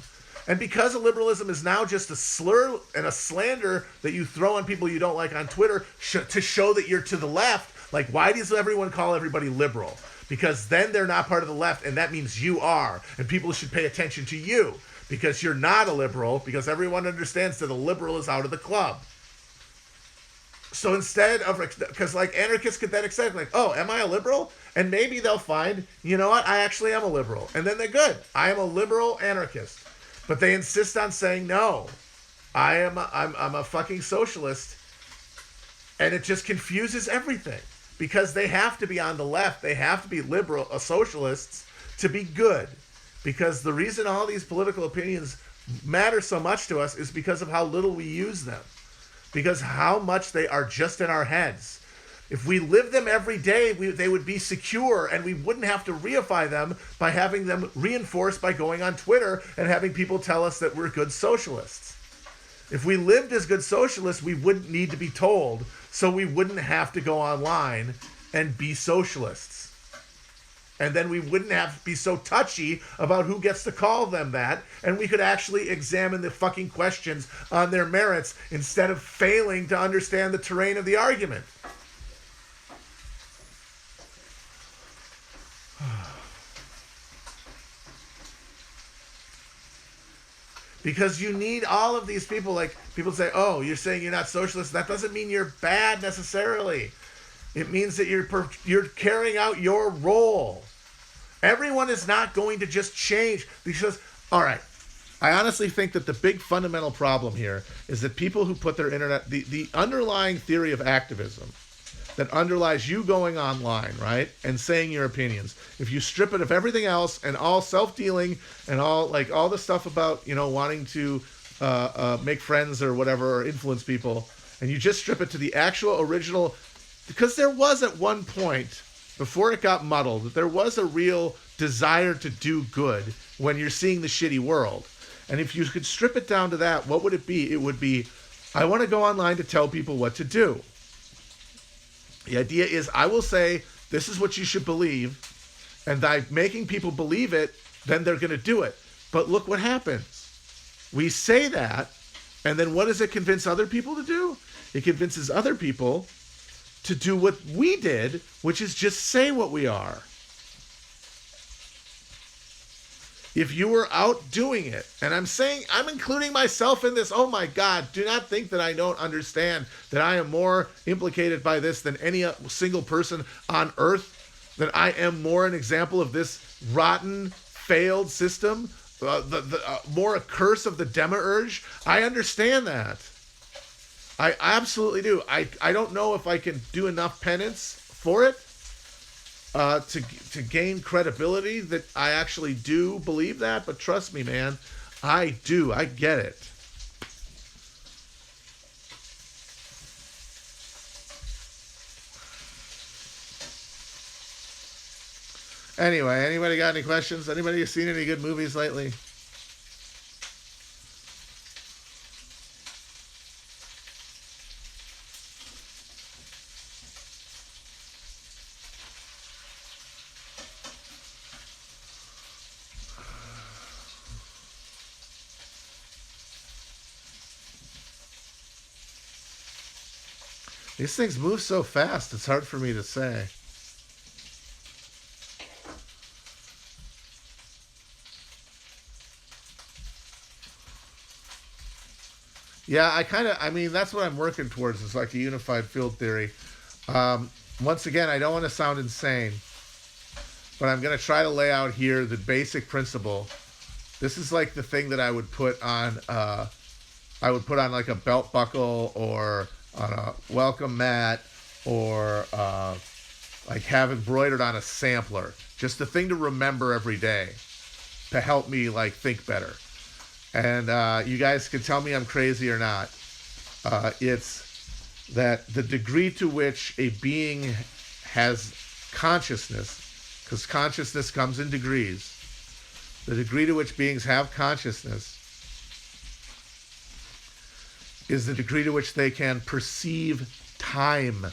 And because liberalism is now just a slur and a slander that you throw on people you don't like on Twitter to show that you're to the left, like, why does everyone call everybody liberal? Because then they're not part of the left, and that means you are. And people should pay attention to you because you're not a liberal, because everyone understands that a liberal is out of the club. So instead of, because like anarchists get that excited, like, oh, am I a liberal? And maybe they'll find, you know what, I actually am a liberal. And then they're good. I am a liberal anarchist. But they insist on saying, no, I'm a fucking socialist. And it just confuses everything. Because they have to be on the left. They have to be liberal, socialists, to be good. Because the reason all these political opinions matter so much to us is because of how little we use them. Because how much they are just in our heads. If we lived them every day, they would be secure, and we wouldn't have to reify them by having them reinforced by going on Twitter and having people tell us that we're good socialists. If we lived as good socialists, we wouldn't need to be told, so we wouldn't have to go online and be socialists. And then we wouldn't have to be so touchy about who gets to call them that, and we could actually examine the fucking questions on their merits instead of failing to understand the terrain of the argument. Because you need all of these people. Like, people say, oh, you're saying you're not socialist. That doesn't mean you're bad necessarily. It means that you're carrying out your role. Everyone is not going to just change. Because, all right, I honestly think that the big fundamental problem here is that people who put their internet, the underlying theory of activism that underlies you going online, right, and saying your opinions, if you strip it of everything else and all self-dealing and all the stuff about, you know, wanting to make friends or whatever, or influence people, and you just strip it to the actual original, because there was at one point, before it got muddled, that there was a real desire to do good when you're seeing the shitty world. And if you could strip it down to that, what would it be? It would be, I want to go online to tell people what to do. The idea is, I will say, this is what you should believe, and by making people believe it, then they're going to do it. But look what happens. We say that, and then what does it convince other people to do? It convinces other people to do what we did, which is just say what we are. If you were out doing it, and I'm saying, I'm including myself in this, oh my God, do not think that I don't understand that I am more implicated by this than any single person on earth, that I am more an example of this rotten, failed system, more a curse of the demiurge. I understand that. I absolutely do. I don't know if I can do enough penance for it, to gain credibility that I actually do believe that, but trust me, man, I do. I get it. Anyway, anybody got any questions? Anybody seen any good movies lately? These things move so fast, it's hard for me to say. Yeah, I mean, that's what I'm working towards, is like a unified field theory. Once again, I don't want to sound insane, but I'm going to try to lay out here the basic principle. This is like the thing that I would put on like a belt buckle or on a welcome mat or like have embroidered on a sampler. Just the thing to remember every day to help me like think better. And you guys can tell me I'm crazy or not. It's that the degree to which a being has consciousness, because consciousness comes in degrees, the degree to which beings have consciousness is the degree to which they can perceive time.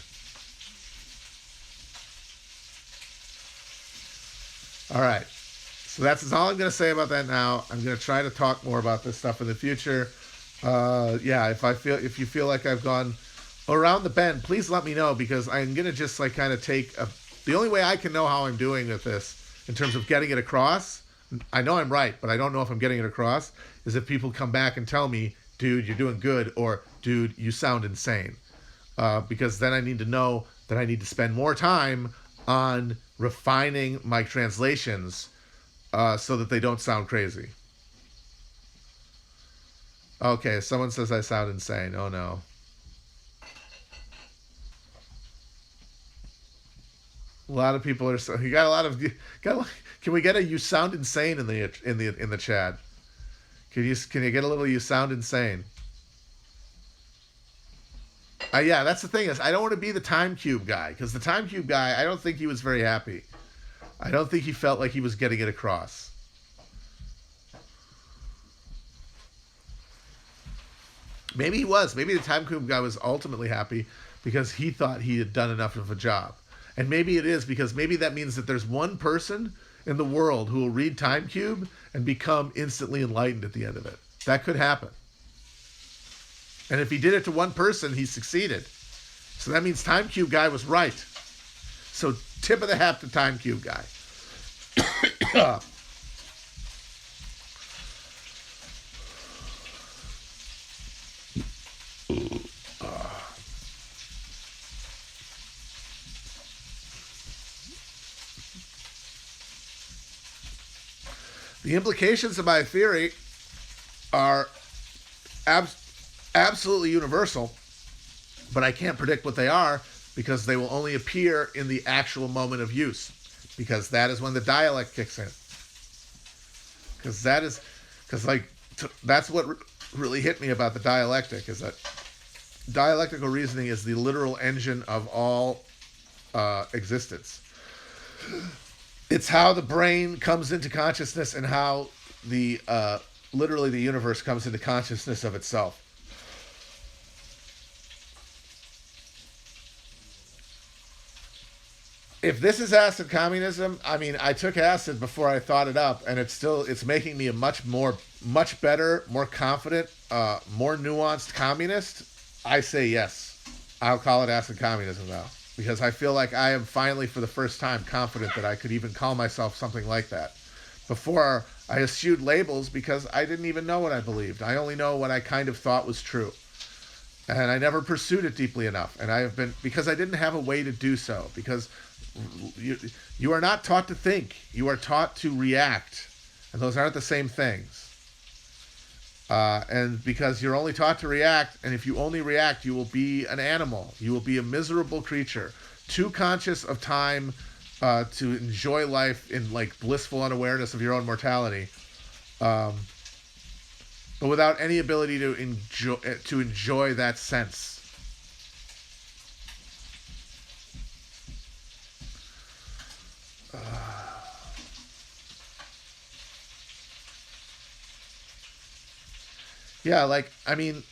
All right. So that's all I'm going to say about that now. I'm going to try to talk more about this stuff in the future. Yeah, if you feel like I've gone around the bend, please let me know, because I'm going to just like kind of the only way I can know how I'm doing with this in terms of getting it across, I know I'm right, but I don't know if I'm getting it across, is if people come back and tell me, dude, you're doing good, or dude, you sound insane. Because then I need to know that I need to spend more time on refining my translations so that they don't sound crazy. Okay, someone says I sound insane. Oh no. A lot of people are. You got a lot of. Can we get a "you sound insane" in the chat? Can you get a little "you sound insane"? Yeah, that's the thing, is I don't want to be the time cube guy, because the time cube guy, I don't think he was very happy. I don't think he felt like he was getting it across. Maybe he was. Maybe the time cube guy was ultimately happy because he thought he had done enough of a job. And maybe it is because maybe that means that there's one person in the world who will read Time Cube and become instantly enlightened at the end of it. That could happen. And if he did it to one person, he succeeded. So that means Time Cube guy was right. So tip of the hat to Time Cube guy. The implications of my theory are absolutely universal, but I can't predict what they are because they will only appear in the actual moment of use, because that is when the dialect kicks in. That's what really hit me about the dialectic, is that dialectical reasoning is the literal engine of all existence. It's how the brain comes into consciousness and how literally the universe comes into consciousness of itself. If this is acid communism, I mean, I took acid before I thought it up, and it's making me a much better, more confident, more nuanced communist. I say yes. I'll call it acid communism now, because I feel like I am finally, for the first time, confident that I could even call myself something like that. Before, I eschewed labels because I didn't even know what I believed. I only know what I kind of thought was true. And I never pursued it deeply enough. And because I didn't have a way to do so. Because you are not taught to think. You are taught to react. And those aren't the same things. And because you're only taught to react, and if you only react, you will be an animal. You will be a miserable creature, too conscious of time to enjoy life in like blissful unawareness of your own mortality, but without any ability to enjoy that sense. Yeah, like, I mean,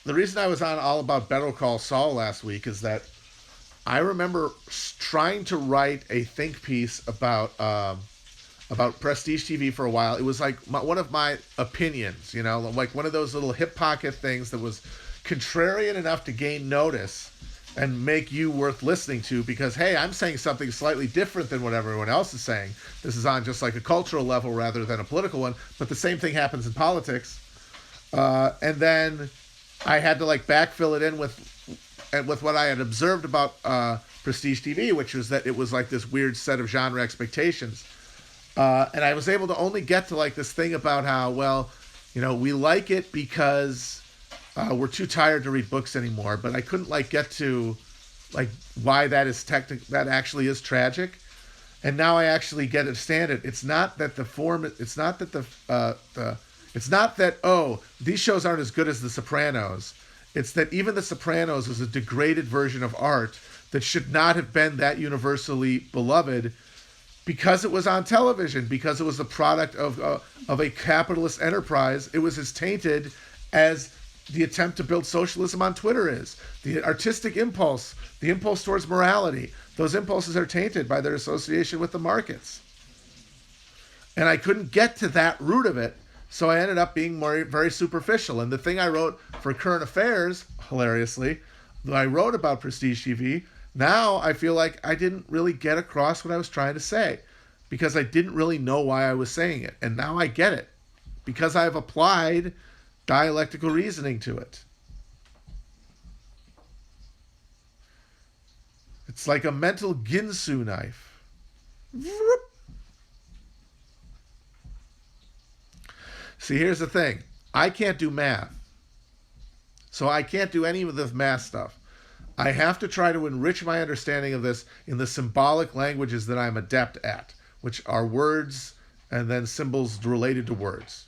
the reason I was on All About Better Call Saul last week is that I remember trying to write a think piece about Prestige TV for a while. It was like one of my opinions, you know, like one of those little hip pocket things that was contrarian enough to gain notice and make you worth listening to because, hey, I'm saying something slightly different than what everyone else is saying. This is on just like a cultural level rather than a political one, but the same thing happens in politics. And then I had to like backfill it in with what I had observed about Prestige TV, which was that it was like this weird set of genre expectations. And I was able to only get to like this thing about how, well, you know, we like it because we're too tired to read books anymore. But I couldn't like get to like why that is that actually is tragic. And now I actually get to understand it. It's not that the form. It's not that It's not that these shows aren't as good as The Sopranos. It's that even The Sopranos was a degraded version of art that should not have been that universally beloved because it was on television, because it was the product of a capitalist enterprise. It was as tainted as the attempt to build socialism on Twitter is. The artistic impulse, the impulse towards morality, those impulses are tainted by their association with the markets. And I couldn't get to that root of it, so I ended up being very superficial. And the thing I wrote for Current Affairs, hilariously, that I wrote about Prestige TV, now I feel like I didn't really get across what I was trying to say because I didn't really know why I was saying it. And now I get it because I've applied dialectical reasoning to it. It's like a mental Ginsu knife. See, here's the thing. I can't do math. So I can't do any of the math stuff. I have to try to enrich my understanding of this in the symbolic languages that I'm adept at, which are words and then symbols related to words.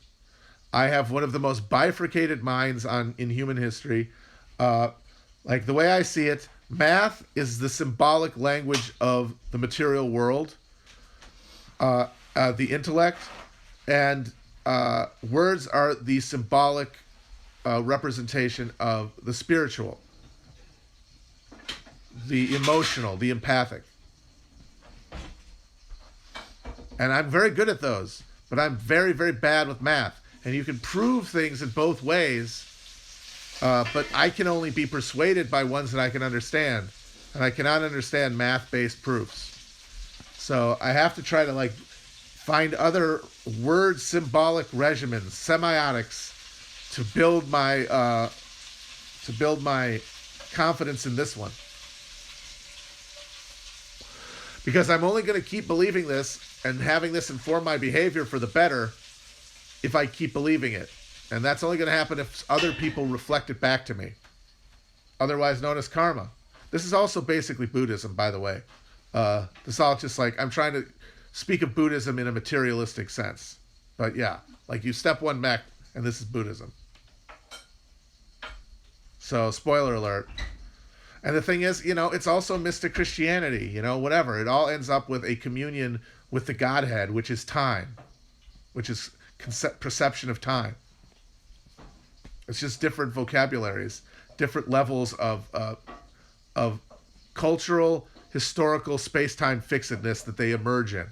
I have one of the most bifurcated minds in human history. Like the way I see it, math is the symbolic language of the material world, the intellect, and words are the symbolic representation of the spiritual, the emotional, the empathic. And I'm very good at those, but I'm very, very bad with math. And you can prove things in both ways, but I can only be persuaded by ones that I can understand. And I cannot understand math-based proofs. So I have to try to like find other word symbolic regimens, semiotics, to build my confidence in this one. Because I'm only going to keep believing this and having this inform my behavior for the better if I keep believing it. And that's only going to happen if other people reflect it back to me. Otherwise known as karma. This is also basically Buddhism, by the way. This is all just like, I'm trying to speak of Buddhism in a materialistic sense. But yeah, like you step one back and this is Buddhism. So, spoiler alert. And the thing is, you know, it's also mystic Christianity, you know, whatever. It all ends up with a communion with the Godhead, which is time, which is perception of time. It's just different vocabularies, different levels of cultural, historical, space-time fixedness that they emerge in.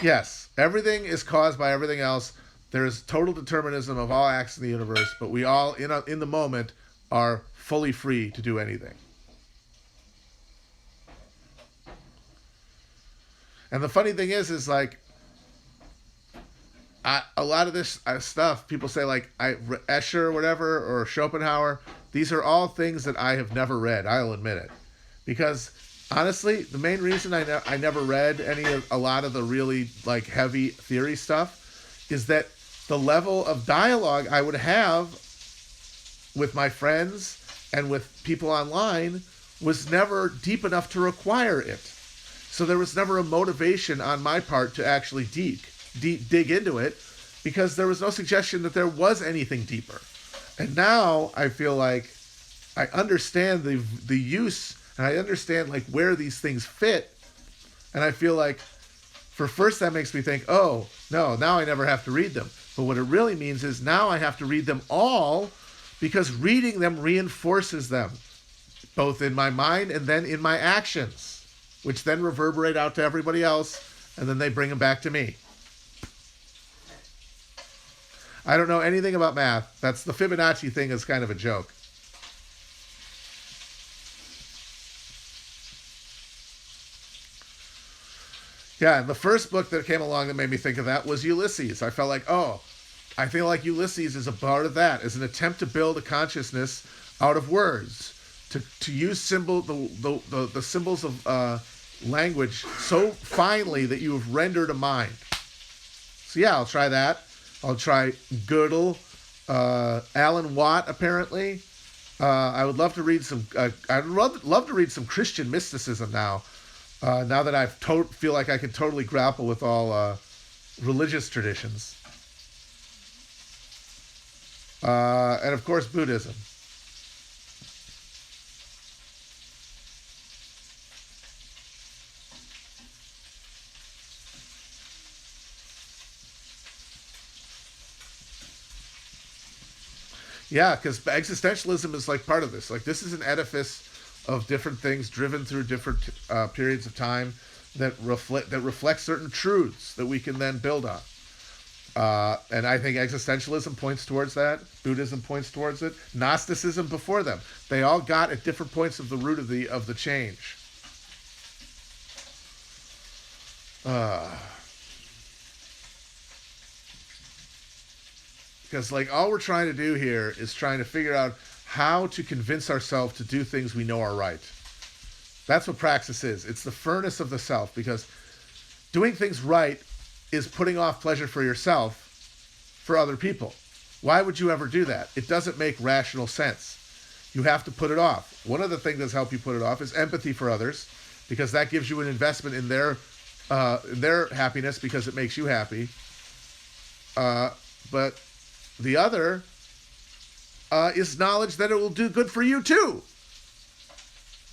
Yes, everything is caused by everything else. There is total determinism of all acts in the universe, but we all, in the moment, are fully free to do anything. And the funny thing is like, a lot of this stuff, people say like Escher or whatever, or Schopenhauer, these are all things that I have never read, I'll admit it. Because honestly, the main reason I never read a lot of the really like heavy theory stuff is that the level of dialogue I would have with my friends and with people online was never deep enough to require it. So there was never a motivation on my part to actually dig into it because there was no suggestion that there was anything deeper. And now I feel like I understand the use and I understand like where these things fit. And I feel like For first, that makes me think, oh, no, now I never have to read them. But what it really means is now I have to read them all because reading them reinforces them, both in my mind and then in my actions, which then reverberate out to everybody else, and then they bring them back to me. I don't know anything about math. That's the Fibonacci thing is kind of a joke. Yeah, and the first book that came along that made me think of that was Ulysses. I felt like, oh, I feel like Ulysses is a part of that, is an attempt to build a consciousness out of words, to use the symbols of language so finely that you have rendered a mind. So yeah, I'll try that. I'll try Gödel, Alan Watt, apparently. I would love to read some. I'd love to read some Christian mysticism now. Now that I feel like I can totally grapple with all religious traditions. And of course, Buddhism. Yeah, because existentialism is like part of this. Like, this is an edifice of different things driven through different periods of time that reflect certain truths that we can then build on. And I think existentialism points towards that. Buddhism points towards it. Gnosticism before them. They all got at different points of the root of the change. Because like all we're trying to do here is trying to figure out how to convince ourselves to do things we know are right. That's what praxis is. It's the furnace of the self, because doing things right is putting off pleasure for yourself for other people. Why would you ever do that? It doesn't make rational sense. You have to put it off. One of the things that's helped you put it off is empathy for others, because that gives you an investment in their happiness because it makes you happy. But the other is knowledge that it will do good for you too.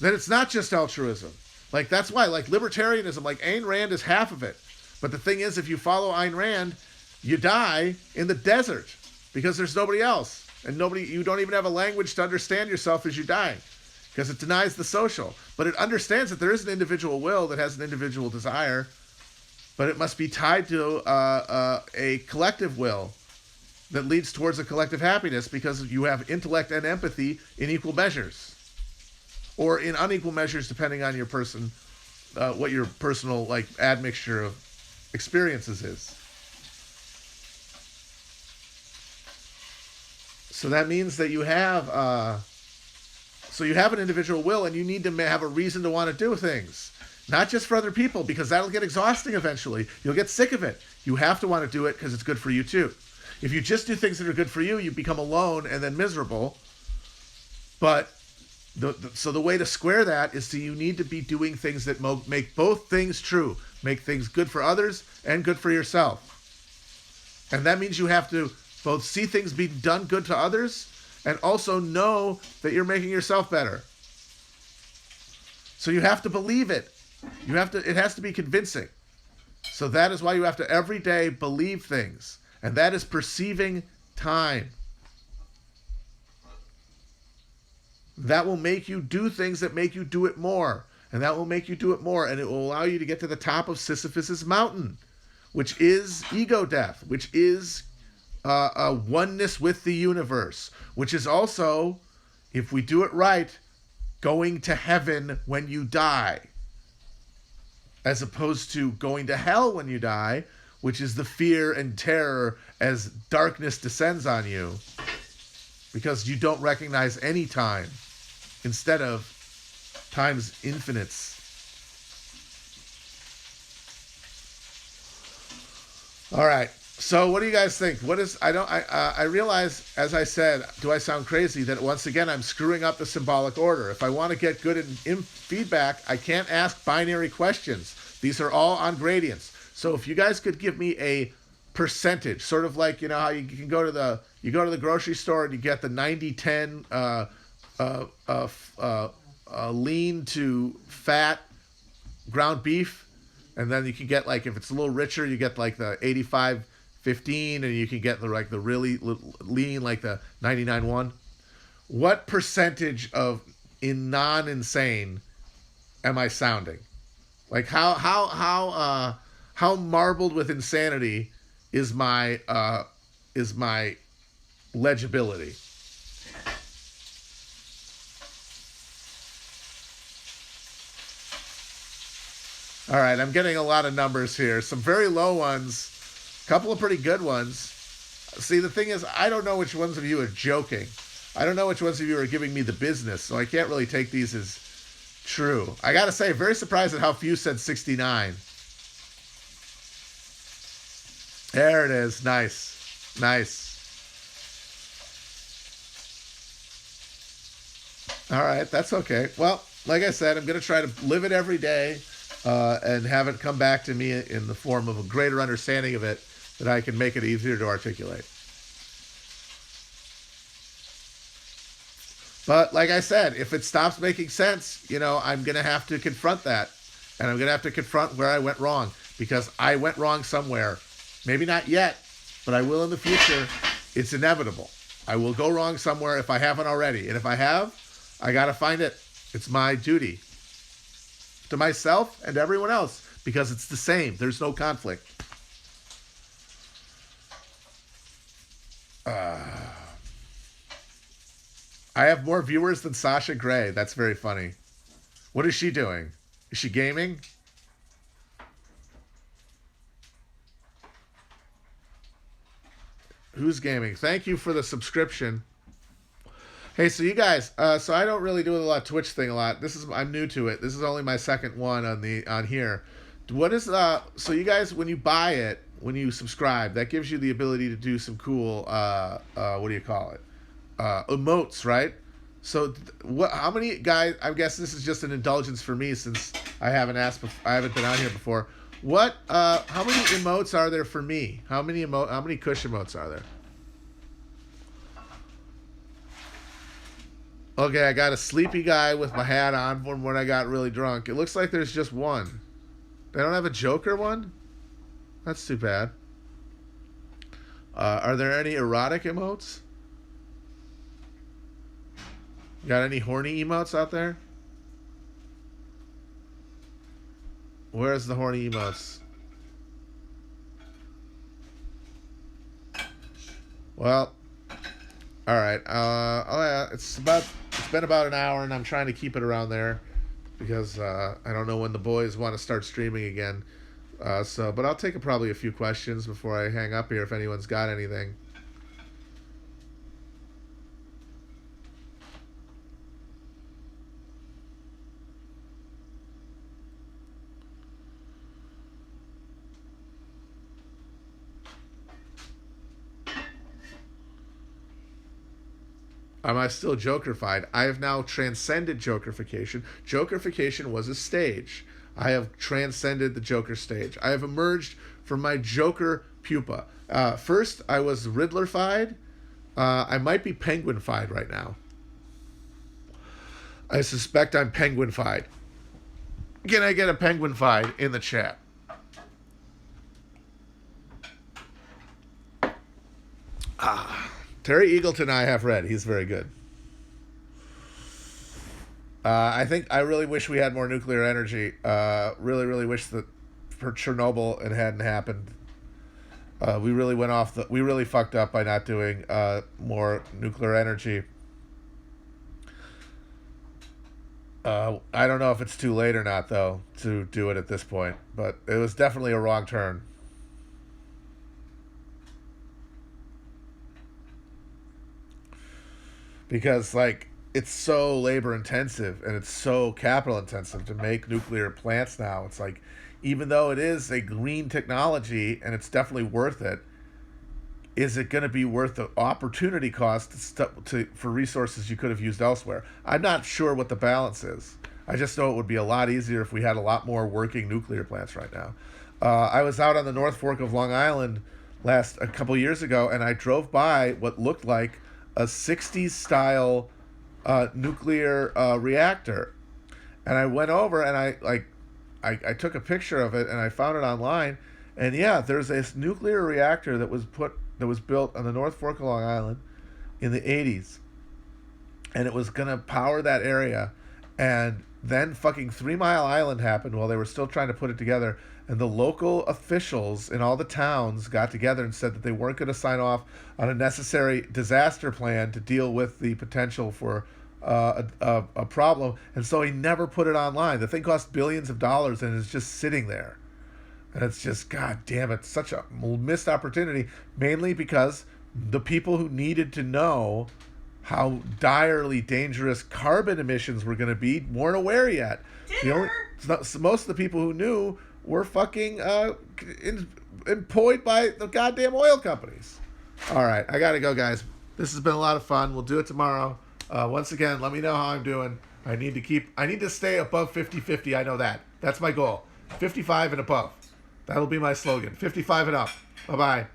That it's not just altruism. Like, that's why, like, libertarianism, like, Ayn Rand is half of it. But the thing is, if you follow Ayn Rand, you die in the desert because there's nobody else. And you don't even have a language to understand yourself as you die, because it denies the social. But it understands that there is an individual will that has an individual desire, but it must be tied to a collective will that leads towards a collective happiness, because you have intellect and empathy in equal measures, or in unequal measures depending on your person, what your personal like admixture of experiences is. So that means that you have an individual will, and you need to have a reason to want to do things, not just for other people, because that'll get exhausting eventually. You'll get sick of it. You have to want to do it because it's good for you too. If you just do things that are good for you, you become alone and then miserable. But so the way to square that is you need to be doing things that make both things true, make things good for others and good for yourself. And that means you have to both see things being done good to others and also know that you're making yourself better. So you have to believe it. It has to be convincing. So that is why you have to every day believe things. And that is perceiving time. That will make you do things that make you do it more. And that will make you do it more. And it will allow you to get to the top of Sisyphus's mountain, which is ego death, which is a oneness with the universe, which is also, if we do it right, going to heaven when you die, as opposed to going to hell when you die, which is the fear and terror as darkness descends on you, because you don't recognize any time instead of time's infinites. All right. So what do you guys think? I realize, as I said, do I sound crazy, that once again I'm screwing up the symbolic order. If I want to get good in feedback, I can't ask binary questions. These are all on gradients. So if you guys could give me a percentage, sort of like, how you can go to the grocery store and you get the 90-10 lean to fat ground beef, And then you can get, like, if it's a little richer, you get like the 85-15, and you can get the like the really lean, like the 99-1. What percentage of in non-insane am I sounding? Like how marbled with insanity is my legibility? All right, I'm getting a lot of numbers here. Some very low ones, a couple of pretty good ones. See, the thing is, I don't know which ones of you are joking. I don't know which ones of you are giving me the business, so I can't really take these as true. I gotta say, very surprised at how few said 69. There it is. Nice. Nice. All right, that's okay. Well, like I said, I'm going to try to live it every day and have it come back to me in the form of a greater understanding of it, that I can make it easier to articulate. But like I said, if it stops making sense, I'm going to have to confront that. And I'm going to have to confront where I went wrong, because I went wrong somewhere. Maybe not yet, but I will in the future. It's inevitable. I will go wrong somewhere if I haven't already. And if I have, I got to find it. It's my duty to myself and everyone else, because it's the same. There's no conflict. I have more viewers than Sasha Grey. That's very funny. What is she doing? Is she gaming? Who's gaming? Thank you for the subscription. Hey, so you guys, so I don't really do a lot Twitch thing a lot. I'm new to it. This is only my second one on here. What is so you guys, when you buy it, when you subscribe, that gives you the ability to do some cool what do you call it? Emotes, right? So how many guys, I guess this is just an indulgence for me since I haven't been on here before. How many emotes are there for me? How many Kush emotes are there? Okay, I got a sleepy guy with my hat on from when I got really drunk. It looks like there's just one. They don't have a Joker one? That's too bad. Are there any erotic emotes? Got any horny emotes out there? Where's the horny emotes? Well, all right. It's been about an hour, and I'm trying to keep it around there because I don't know when the boys want to start streaming again. But I'll take probably a few questions before I hang up here if anyone's got anything. Am I still Jokerfied? I have now transcended Jokerification. Jokerification was a stage. I have transcended the Joker stage. I have emerged from my Joker pupa. First, I was Riddlerfied. I might be Penguinfied right now. I suspect I'm Penguinfied. Can I get a Penguinfied in the chat? Terry Eagleton I have read. He's very good. I really wish we had more nuclear energy. Really, really wish that for Chernobyl it hadn't happened. We really fucked up by not doing more nuclear energy. I don't know if it's too late or not, though, to do it at this point. But it was definitely a wrong turn. Because, it's so labor intensive and it's so capital intensive to make nuclear plants now. It's like, even though it is a green technology and it's definitely worth it, is it going to be worth the opportunity cost for resources you could have used elsewhere? I'm not sure what the balance is. I just know it would be a lot easier if we had a lot more working nuclear plants right now. I was out on the North Fork of Long Island a couple years ago, and I drove by what looked like a 60s style nuclear reactor, and I went over and I I took a picture of it and I found it online, and yeah, there's this nuclear reactor that was built on the North Fork of Long Island in the 80s, and it was gonna power that area, and then fucking 3 Mile Island happened while they were still trying to put it together, and the local officials in all the towns got together and said that they weren't going to sign off on a necessary disaster plan to deal with the potential for a problem, and so he never put it online. The thing cost billions of dollars and is just sitting there. And it's just, god damn it, such a missed opportunity, mainly because the people who needed to know how direly dangerous carbon emissions were going to be weren't aware yet. Most of the people who knew were fucking employed by the goddamn oil companies. All right, I got to go, guys. This has been a lot of fun. We'll do it tomorrow. Once again, let me know how I'm doing. I need to stay above 50-50. I know that. That's my goal. 55 and above. That'll be my slogan. 55 and up. Bye-bye.